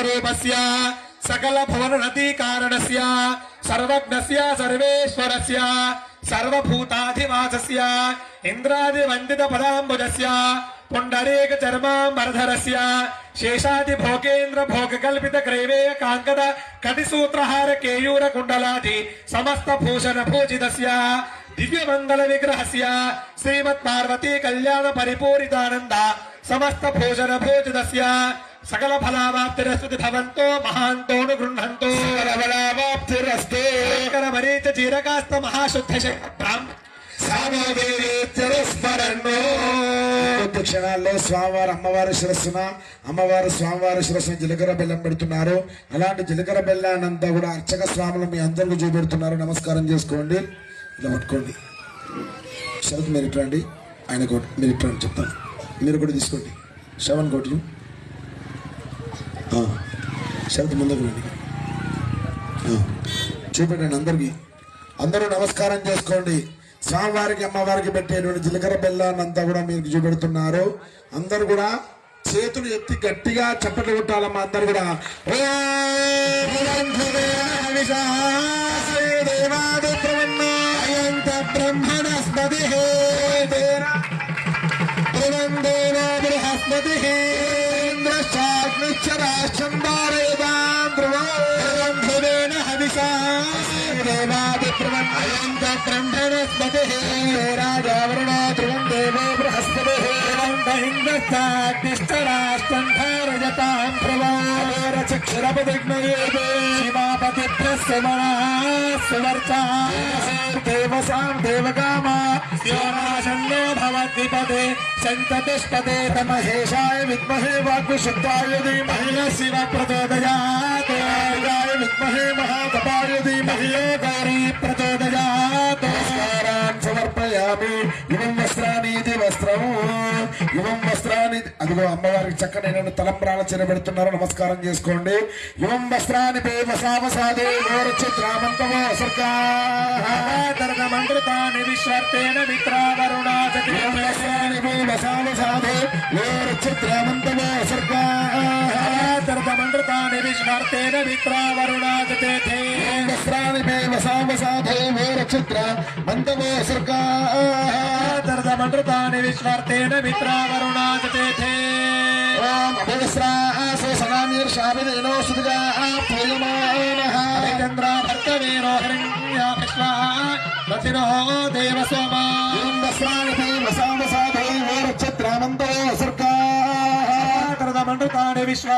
स्वरूपस्य सकल भवन नदी कारणस्य सर्वज्ञस्य सर्वेश्वरस्य सर्वभूताधिवासस्य इंद्रादि वंदित पदाम्बुजस्य पुंडरीक चर्मांबरधरस्य शेषादि भोगेन्द्र भोग कल्पित ग्रैवेय कांकद कटिसूत्रहार केयूर कुंडलादि समस्त भूषण भूषितस्य दिव्य मंगल विग्रहस्य श्रीमत् पार्वती कल्याण परिपूरितानंद समस्त भूषण भूषितस्य सकल फलावाप्तिरस्तु भवन्तो महान्तो गृह्णन्तो फलावाप्तिरस्तु करमरीच चीरकास्त महाशुद्ध కొద్ది క్షణాల్లో స్వామివారు అమ్మవారి శిరస్సున స్వామివారి శిరస్సున జీలకర్ర బెల్లం పెడుతున్నారు. అలాంటి జీలకర్ర బెల్లాన్నంతా కూడా అర్చక స్వాములు మీ అందరికీ చూపెడుతున్నారు. నమస్కారం చేసుకోండి. ఇలా పట్టుకోండి. శరత్ మీరు ఇట్రండి, ఆయన కోటి మీరు ఇట్రండి చెప్తాను. మీరు కూడా తీసుకోండి. శ్రవణ్ కోటి శరత్ ముందుకు రండి. చూపెట్టండి అందరికీ. అందరూ నమస్కారం చేసుకోండి. స్వామివారికి అమ్మవారికి పెట్టేటువంటి జీలకర్ర బెల్లాన్ని అంతా కూడా మీకు చూపెడుతున్నారు. అందరు కూడా చేతులు ఎత్తి గట్టిగా చప్పట్లు కొట్టాలమ్మా. అందరు కూడా బ్రహ్మణస్పతి राजावरणा ध्रुवं देवो बृहस्पतिः इंद्रस्ताग्निष्ठराष्ट्रन्धारयतां प्रवारचक्षुरपदिग्नयेते शिवापतिभ्यः देवसां देवकामा योनाशन्नो भवद्विपदे शन्ततिष्पदे तमहेशाय विद्महे वाग्विशुद्धाय धीमहि शिव प्रचोदयात् गाय विद्महे महातपाय धीमहि योगारी प्रचोदयात् సమర్పయామి. ఇవం వస్త్రాన్ని అదిగో అమ్మవారికి చక్కనైన తలంబ్రాల చెరబెడుతున్నారు. నమస్కారం చేసుకోండి. ఇవం వస్త్రాన్ని మంత్రితాన్ని విశ్వర్తేన మంత్రితాన్ని విశ్వర్తేన మిత్రావరుణాజతే వస్త్రాన్ని మంతవో మంత్రితాన్ని విశ్వర్తేన మిత్రావరుణాజతే ఓం అభయస్రాసో సనామీర్షాభిదేనో సుదిగా పూయమానః చంద్రాభర్తవేనో హిరణ్యా విశ్వా రతినో దేవసోమా ఓం వస్త్రాని వసావసాధై ఓరక్షత్రామంతో సర్గా మంత్రితాన్ని విశ్వ